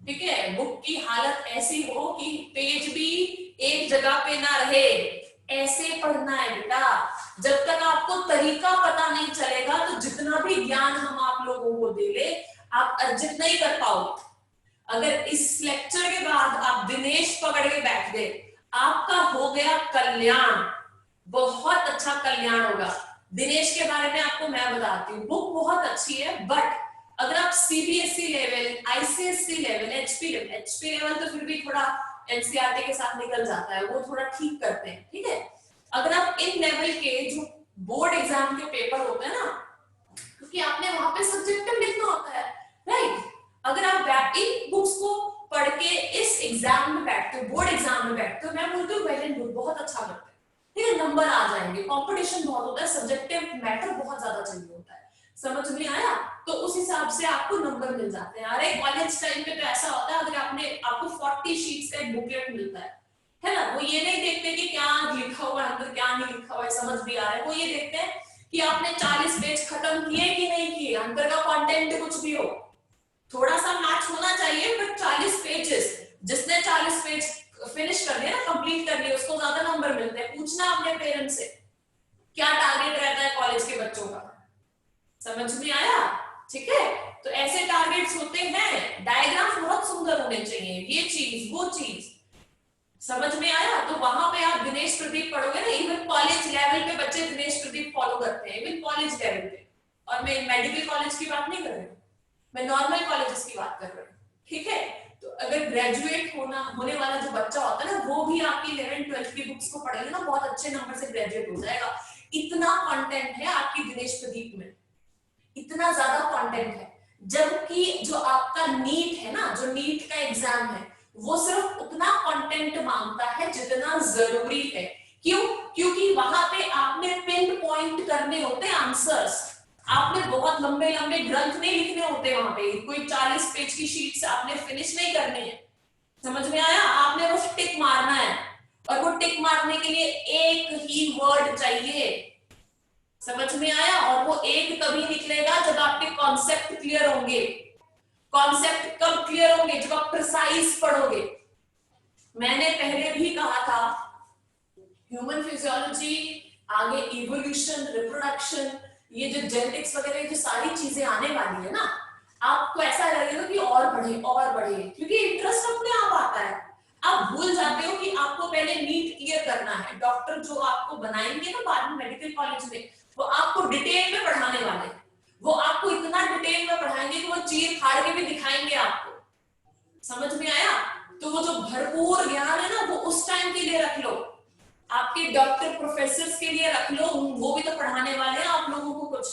ठीक है। बुक की हालत ऐसी हो कि पेज भी एक जगह पे ना रहे, ऐसे पढ़ना है बेटा। जब तक आपको तरीका पता नहीं चलेगा तो जितना भी ज्ञान हम आप लोगों को दे ले, आप अर्जित नहीं कर पाओगे। अगर इस लेक्चर के बाद आप दिनेश पकड़ के बैठ गए, आपका हो गया कल्याण, बहुत अच्छा कल्याण होगा। दिनेश के बारे में आपको मैं बताती हूँ, बुक बहुत अच्छी है, बट अगर आप CBSE level, ICSE level, HP level तो फिर भी थोड़ा एनसीईआरटी के साथ निकल जाता है, वो थोड़ा ठीक करते हैं, ठीक है। अगर आप इन लेवल के जो बोर्ड एग्जाम के पेपर होते हैं ना, क्योंकि आपने वहां पे सब्जेक्टिव लिखना होता है, राइट। अगर आप इन बुक्स को पढ़ के इस एग्जाम में बैठते हो, बोर्ड एग्जाम में बैठते हो, मैं बोलती हूँ वेल एंड गुड, बहुत अच्छा करते हैं, ठीक है, नंबर आ जाएंगे। कंपटीशन बहुत होता है, सब्जेक्टिव मैटर बहुत ज्यादा चाहिए होता है। समझ में आया? तो उस हिसाब से आपको नंबर मिल जाते हैं। अरे कॉलेज टाइम पे तो ऐसा होता है, अगर आपको 40 शीट्स का एक बुकलेट मिलता है ना, वो ये नहीं देखते कि क्या लिखा हुआ है अंदर, क्या नहीं लिखा हुआ है, समझ भी आ रहा है, वो ये देखते हैं कि आपने 40 पेज खत्म किए कि नहीं किए, अंदर का कंटेंट कुछ भी हो, थोड़ा सा मैच होना चाहिए, बट 40 पेजेस, जिसने 40 पेज फिनिश कर दिया ना, कंप्लीट कर लिया, उसको ज्यादा नंबर मिलते हैं। पूछना अपने पेरेंट्स से क्या टारगेट रहता है कॉलेज के बच्चों का। समझ में आया? ठीक है, तो ऐसे टारगेट्स होते हैं। डायग्राम बहुत सुंदर होने चाहिए, ये चीज वो चीज, समझ में आया? तो वहां पे आप दिनेश प्रदीप पढ़ोगे ना, इवन कॉलेज लेवल पे बच्चे दिनेश प्रदीप फॉलो करते हैं, इवन कॉलेज लेवल पे। और मैं मेडिकल कॉलेज की बात नहीं कर रही हूँ, मैं नॉर्मल कॉलेजेस की बात कर रही हूँ, ठीक है। तो अगर ग्रेजुएट होने वाला जो बच्चा होता है ना, वो भी आपकी 11th 12th की बुक्स को पढ़ेगा ना, बहुत अच्छे नंबर से ग्रेजुएट हो जाएगा। इतना कंटेंट है आपकी दिनेश प्रदीप में, इतना ज्यादा कंटेंट है। जबकि जो आपका नीट है ना, जो नीट का एग्जाम है, वो सिर्फ उतना कंटेंट मांगता है जितना जरूरी है। क्यों? क्योंकि वहां पे आपने पिन पॉइंट करने होते आंसर्स, आपने बहुत लंबे लंबे ग्रंथ नहीं लिखने होते वहां पे, कोई 40 पेज की शीट से आपने फिनिश नहीं करनी है। समझ में आया? आपने बस टिक मारना है, और वो टिक मारने के लिए एक ही वर्ड चाहिए। समझ में आया? और वो एक तभी निकलेगा जब आपके कॉन्सेप्ट क्लियर होंगे। कॉन्सेप्ट कब क्लियर होंगे? जब आप प्रिसाइज पढ़ोगे। मैंने पहले भी कहा था, ह्यूमन फिजियोलॉजी, आगे इवोल्यूशन, रिप्रोडक्शन, ये जो जेनेटिक्स वगैरह जो सारी चीजें आने वाली है ना, आपको ऐसा लगेगा कि और बढ़े, क्योंकि इंटरेस्ट अपने आप आता है। आप भूल जाते हो कि आपको पहले नीट क्लियर करना है। डॉक्टर जो आपको बनाएंगे ना बाद में मेडिकल कॉलेज में, वो आपको डिटेल में पढ़ाने वाले हैं। वो आपको इतना डिटेल में पढ़ाएंगे कि वो चीर फाड़ के भी दिखाएंगे आपको। समझ में आया? तो वो जो भरपूर ज्ञान है ना, वो उस टाइम के लिए रख लो, आपके डॉक्टर प्रोफेसर के लिए रख लो, वो भी तो पढ़ाने वाले हैं आप लोगों को कुछ,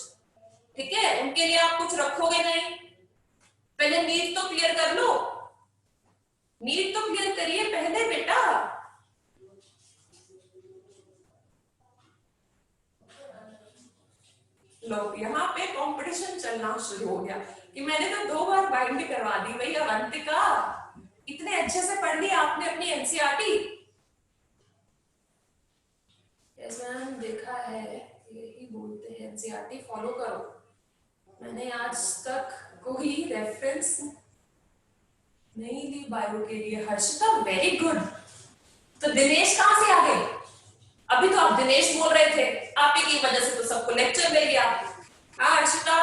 ठीक है? उनके लिए आप कुछ रखोगे नहीं। पहले नीट तो क्लियर कर लो, नीट तो क्लियर करिए पहले बेटा। लो यहाँ पे कंपटीशन चलना शुरू हो गया कि मैंने तो 2 बार बाइंड करवा दी भाई। अवंतिका, इतने अच्छे से पढ़ ली आपने अपनी एनसीईआरटी। मैम देखा है, यही बोलते हैं एनसीईआरटी फॉलो करो। मैंने आज तक कोई रेफरेंस नहीं ली बायो के लिए। Harshita very good. तो दिनेश कहां से आ गए? अभी तो आप दिनेश बोल रहे थे, आप ही की वजह से तो सबको लेक्चर मिल गया। हाँ हर्षिता,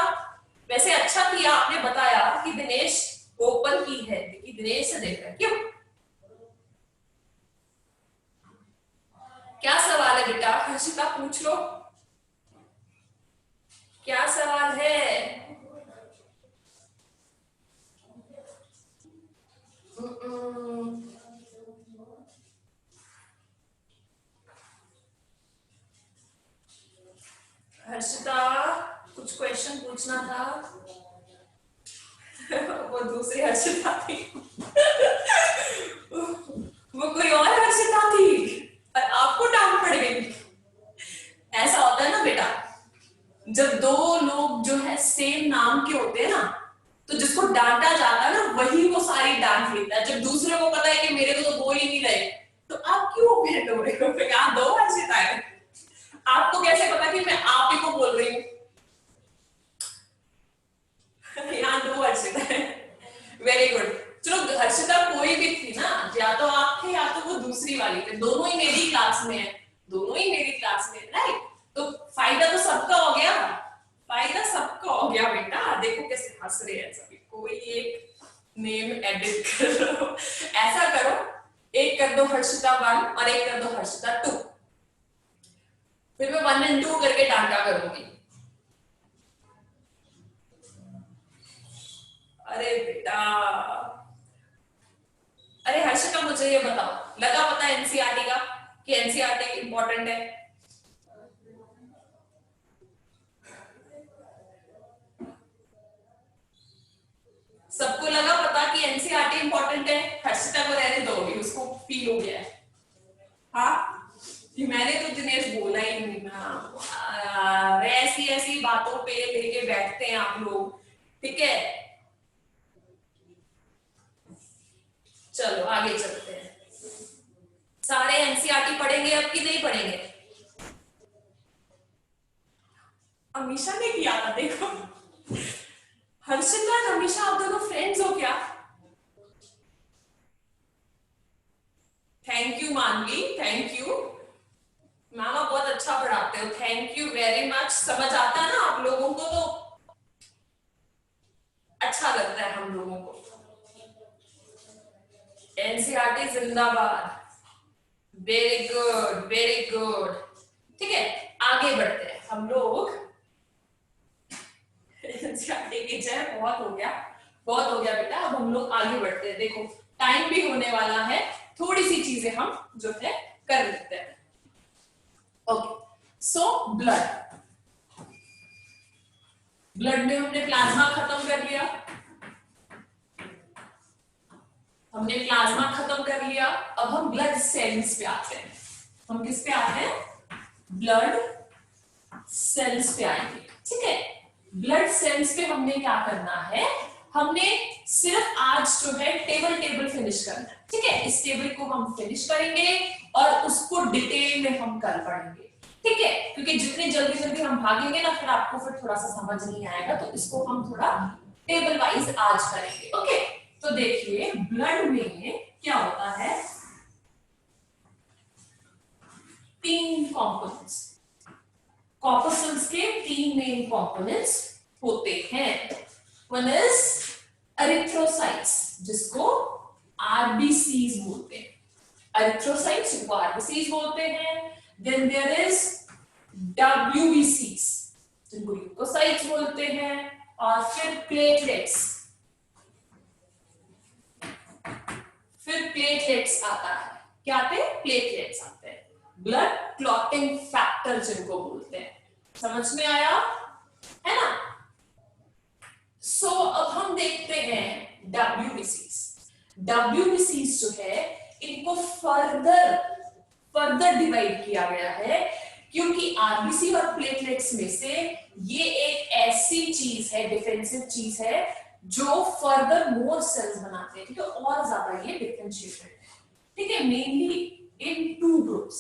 वैसे अच्छा किया आपने बताया कि दिनेश ओपन की है, कि दिनेश से देख रहे हैं। क्यों? क्या सवाल है बेटा? हर्षिता पूछ लो, क्या सवाल है? हर्षिता कुछ क्वेश्चन पूछना था। वो दूसरी हर्षिता थी। वो कोई और हर्षिता थी और आपको डांट पड़ गई। ऐसा होता है ना बेटा, जब 2 लोग जो है सेम नाम के होते हैं ना, तो जिसको डांटा जाता है ना, वही वो सारी डांट लेता है। जब दूसरे को पता है कि मेरे को तो बोल ही नहीं रहे, तो आप क्यों ऑफेंड हो रहे हो? यहाँ 2 हर्षिताएं, आपको कैसे पता कि मैं आप ही को बोल रही हूँ? यहाँ 2 हर्षिताएं। Very good. चलो हर्षिता कोई भी थी ना, या तो आप थे या तो वो दूसरी वाली थे, दोनों ही मेरी क्लास में है, दोनों ही मेरी क्लास में, राइट? तो फायदा तो सबका हो गया, फायदा सबका हो गया बेटा। देखो कैसे हंस रहे हैं सभी। कोई एक नेम एडिट करो, ऐसा करो, एक कर दो हर्षिता 1 और एक कर दो हर्षिता 2, फिर मैं 1 और 2 करके डांटा करूंगी। अरे बेटा, अरे हर्षिता मुझे ये बताओ, लगा पता एनसीईआरटी का कि एनसीईआरटी इंपॉर्टेंट है? सबको लगा पता कि एनसीईआरटी इंपॉर्टेंट है? हर्षिता को रहने दो, उसको फील हो गया है। हाँ, कि मैंने तो दिनेश बोला ही नहीं ना। ऐसी ऐसी बातों पे लेके बैठते हैं आप लोग, ठीक है? चलो आगे चलते हैं। सारे एनसीईआरटी पढ़ेंगे अब कि नहीं पढ़ेंगे? अमीशा ने किया था, देखो। हर्षिता और अमीशा, आप दोनों फ्रेंड्स हो क्या? थैंक यू मानवी, थैंक यू। मामा बहुत अच्छा पढ़ाते हो, थैंक यू वेरी मच। समझ आता है ना आप लोगों को, तो अच्छा लगता है हम लोगों को। एनसीईआरटी जिंदाबाद। Very good, very good. ठीक है, आगे बढ़ते हैं हम लोग। एनसीईआरटी की जय, बहुत हो गया, बहुत हो गया बेटा। अब हम लोग आगे बढ़ते हैं। देखो टाइम भी होने वाला है, थोड़ी सी चीजें हम जो है कर लेते हैं। ओके, सो ब्लड, ब्लड में हमने प्लाज्मा खत्म कर लिया, हमने प्लाज्मा खत्म कर लिया। अब हम ब्लड सेल्स पे आते हैं। हम किस पे आते हैं? ब्लड सेल्स पे आएंगे। ठीक है, ब्लड सेल्स पे हमने क्या करना है? हमने सिर्फ आज जो है टेबल फिनिश करना है। ठीक है, इस टेबल को हम फिनिश करेंगे और उसको डिटेल में हम कल पढ़ेंगे। ठीक है, क्योंकि जितनी जल्दी जल्दी हम भागेंगे ना, फिर आपको फिर थोड़ा सा समझ नहीं आएगा, तो इसको हम थोड़ा टेबल वाइज आज करेंगे। ओके, तो देखिए ब्लड में क्या होता है? 3 कंपोनेंट्स, कॉर्पस्कल्स के 3 मेन कंपोनेंट्स होते हैं। वन इज एरिथ्रोसाइट्स, जिसको आरबीसीज बोलते हैं, एरिथ्रोसाइट्स जिनको आरबीसीज बोलते हैं। देन देयर इज डब्ल्यूबीसीज, जिनको ल्यूकोसाइट्स बोलते हैं। और फिर प्लेटलेट्स, फिर प्लेटलेट्स आता है। क्या आते हैं? प्लेटलेट्स आते हैं। ब्लड क्लॉटिंग फैक्टर जिनको बोलते हैं। समझ में आया है ना? सो अब हम देखते हैं डब्ल्यूबीसीज। डब्ल्यूबीसीज जो है, इनको फर्दर डिवाइड किया गया है, क्योंकि आरबीसी और प्लेटलेट्स में से ये एक ऐसी चीज है, डिफेंसिव चीज है, जो फर्दर मोर सेल्स बनाते हैं। ठीक है, और ज्यादा ये डिफरेंशिएटेड है। ठीक है, मेनली इन 2 ग्रुप्स,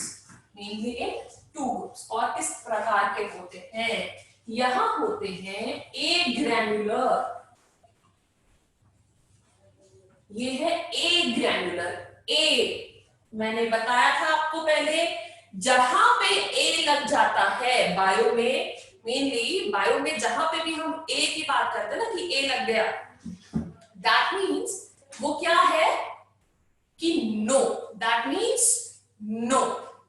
मेनली इन 2 ग्रुप्स। और किस प्रकार के होते हैं? यहां होते हैं ए ग्रैन्युलर, ये है ए ग्रैन्युलर। ए मैंने बताया था आपको पहले, जहां पे ए लग जाता है बायो में, मेनली बायो में जहां पे भी हम ए की बात करते हैं ना कि ए लग गया, दैट मीन्स वो क्या है कि नो, दैट मीन्स नो,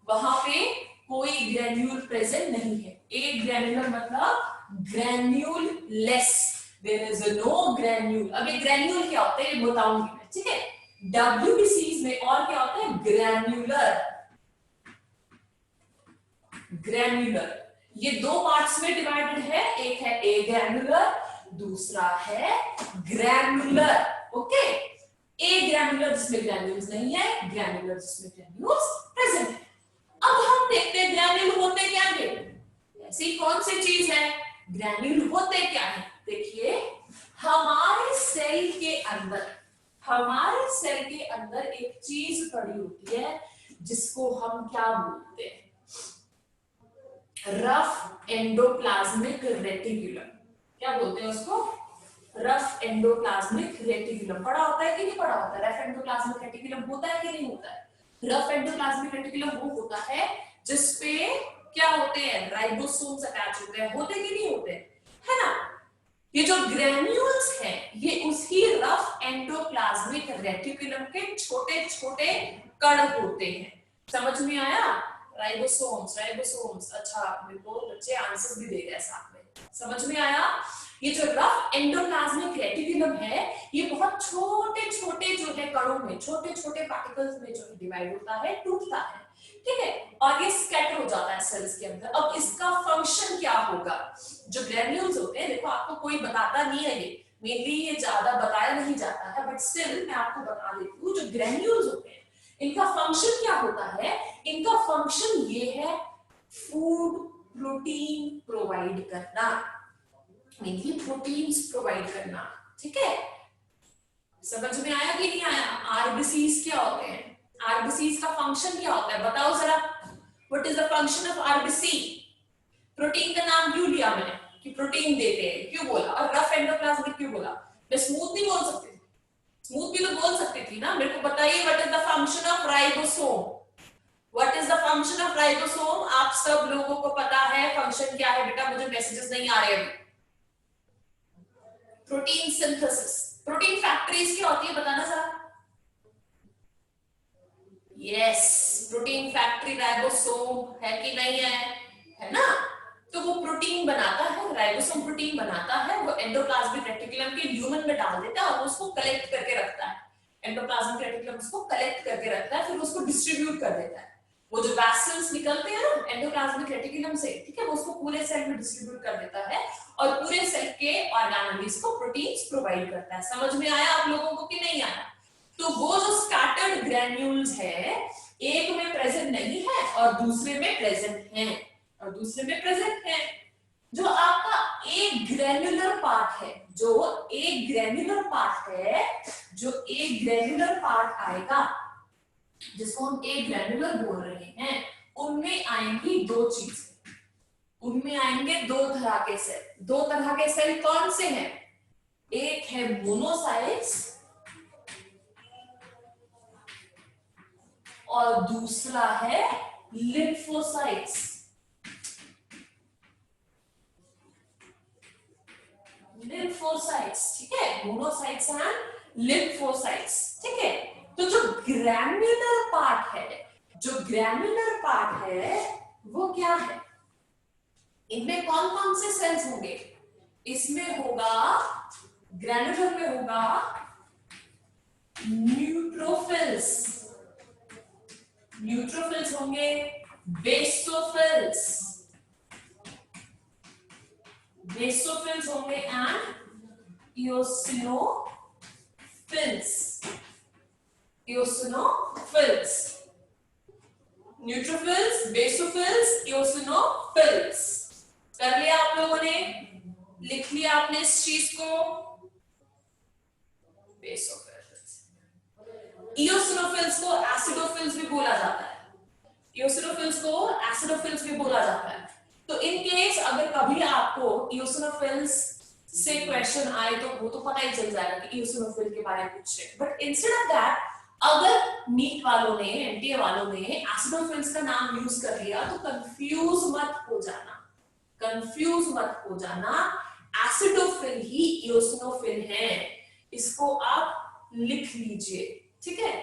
वहां पे कोई ग्रैन्यूल प्रेजेंट नहीं है। ए ग्रैन्युलर मतलब granule less, there is no granule. अब ये ग्रैन्यूल क्या होते हैं बताऊंगी मैं। ठीक है, डब्ल्यूबीसीज में और क्या होता है? Granular, granular. ये 2 पार्ट्स में डिवाइडेड है, एक है ए ग्रैन्युलर, दूसरा है ग्रैन्युलर। ओके, ए ग्रैन्युलर जिसमें ग्रैन्यूल्स नहीं है, ग्रैन्युलर जिसमें ग्रैन्यूल्स प्रेजेंट है। अब हम देखते हैं ग्रैन्यूल होते क्या है। ऐसी कौन सी चीज है? ग्रैन्यूल होते क्या है? देखिए, हमारे सेल के अंदर, हमारे सेल के अंदर एक चीज पड़ी होती है जिसको हम क्या बोलते हैं? Rough endoplasmic reticulum. क्या बोलते हैं उसको? Rough endoplasmic reticulum. पढ़ा होता है कि नहीं पढ़ा होता है? रफ एंडोप्लाज्मिक रेटिकुलम होता है कि नहीं होता है? रफ एंडोप्लाज्मिक रेटिकुलम वो होता है जिसपे क्या होते हैं? राइबोसोम्स अटैच होते कि नहीं होते, है ना? ये जो ग्रैन्यूल्स हैं, ये उसी रफ एंडोप्लाज्मिक रेटिकुलम के छोटे छोटे कण होते हैं। समझ में आया? Ribosomes, ribosomes. अच्छा, मेरे को बच्चे आंसर्स भी दे रहे हैं साथ में। समझ में आया? ये जो रफ एंडोप्लाज्मिक रेटिकुलम है, ये बहुत छोटे छोटे जो है कणों में, छोटे छोटे पार्टिकल्स में जो डिवाइड होता है, टूटता है। ठीक है, और ये स्कैटर हो जाता है सेल्स के अंदर। अब इसका फंक्शन क्या होगा? जो ग्रैन्यूल्स होते हैं, देखो आपको कोई बताता नहीं है, ये मेनली ये ज्यादा बताया नहीं जाता है, बट स्टिल मैं आपको बता देती हूँ। जो ग्रैन्यूल्स होते हैं, इनका फंक्शन क्या होता है? इनका फंक्शन ये है फूड प्रोटीन प्रोवाइड करना, मेनली प्रोटीन्स प्रोवाइड करना। ठीक है, समझ में आया कि नहीं आया? आरबीसीज क्या होते हैं? आरबीसीज का फंक्शन क्या होता है बताओ जरा? What is the function of RBC? Protein का नाम क्यों लिया मैंने कि प्रोटीन देते हैं, क्यों बोला? और रफ एंडोप्लाज्मिक क्यों बोला? मैं स्मूथ नहीं बोल सकती, स्मूथ भी तो बोल सकती थी ना। मेरे को बताइए, what is the function of ribosome? What is the function of ribosome? आप सब लोगों को पता है फंक्शन क्या है बेटा? मुझे मैसेजेस नहीं आ रहे अभी। Protein synthesis. प्रोटीन फैक्ट्रीज क्या होती है बताना जरा? यस, प्रोटीन फैक्ट्री राइबोसोम है कि नहीं है? है ना? तो वो प्रोटीन बनाता है, राइबोसोम प्रोटीन बनाता है, वो एंडोप्लाज्मिक रेटिकुलम के ल्यूमन में डाल देता है और उसको कलेक्ट करके रखता है। एंडोप्लाज्मिक रेटिकुलम उसको कलेक्ट करके रखता है, फिर उसको डिस्ट्रीब्यूट कर देता है। वो जो वैक्सीन्स निकलते हैं ना एंडोप्लाज्मिक रेटिकुलम से, ठीक है, वो उसको पूरे सेल में डिस्ट्रीब्यूट कर देता है और पूरे सेल के ऑर्गेनेल्स को प्रोटीन्स प्रोवाइड करता है। समझ में आया आप लोगों को कि नहीं आया? तो वो जो स्कैटर्ड ग्रैन्यूल्स है, एक में प्रेजेंट नहीं है और दूसरे में प्रेजेंट है, और दूसरे में प्रेजेंट है। जो आपका एक ग्रैन्युलर पार्ट है, जो एक ग्रैन्युलर पार्ट है, जो एक ग्रैन्युलर पार्ट आएगा, जिसको हम एक ग्रैन्युलर बोल रहे हैं, उनमें आएंगी दो चीजें, उनमें आएंगे दो तरह के सेल। दो तरह के सेल कौन से हैं? एक है मोनोसाइट्स और दूसरा है लिम्फोसाइट्स। लिम्फोसाइट्स, ठीक है, मोनोसाइट्स एंड लिम्फोसाइट्स, ठीक है। तो जो ग्रैन्युलर पार्ट है, जो ग्रैन्युलर पार्ट है वो क्या है? इनमें कौन कौन से सेल्स होंगे? इसमें होगा, ग्रैन्युलर में होगा न्यूट्रोफिल्स, न्यूट्रोफिल्स होंगे, बेसोफिल्स, बेसोफिल्स होंगे and eosinophils, eosinophils, neutrophils, basophils, eosinophils. कर लिया आप लोगों ने? लिख लिया आपने इस चीज को? बेसोफिल्स। इओसिनोफिल्स को एसिडोफिल्स भी बोला जाता है, इओसिनोफिल्स को एसिडोफिल्स भी बोला जाता है। तो इन केस अगर कभी आपको इओसिनोफिल्स से क्वेश्चन आए तो वो तो पता ही चल जाएगा कि इओसिनोफिल के बारे में पूछे, बट इंस्टेड ऑफ दैट अगर नीट वालों ने, एनटीए वालों ने एसिडोफिल्स का नाम यूज कर लिया तो कंफ्यूज मत हो जाना, कंफ्यूज मत हो जाना। एसिडोफिल ही इओसिनोफिल है, इसको आप लिख लीजिए, ठीक है।